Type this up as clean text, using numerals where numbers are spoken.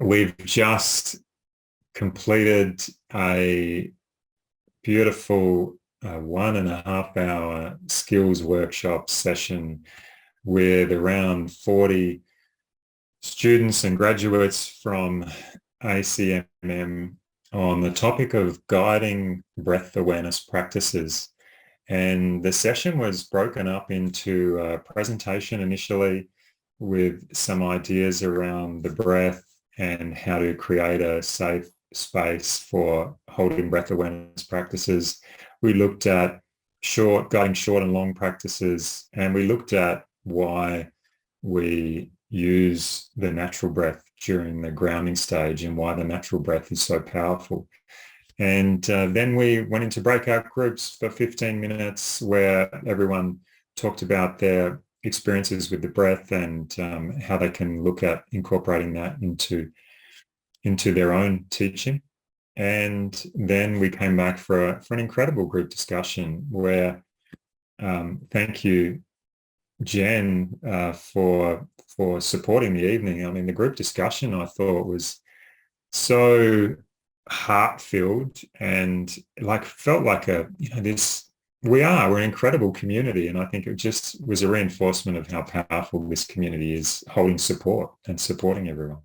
We've just completed a beautiful 1.5 hour skills workshop session with around 40 students and graduates from ACMM on the topic of guiding breath awareness practices. And the session was broken up into a presentation initially with some ideas around the breath and how to create a safe space for holding breath awareness practices. We looked at guiding short and long practices, and we looked at why we use the natural breath during the grounding stage and why the natural breath is so powerful. And then we went into breakout groups for 15 minutes where everyone talked about their experiences with the breath and how they can look at incorporating that into their own teaching. And then we came back for an incredible group discussion where thank you, Jen, for supporting the evening. I mean, the group discussion I thought was so heart-filled and felt like we're an incredible community, and I think it just was a reinforcement of how powerful this community is, holding support and supporting everyone.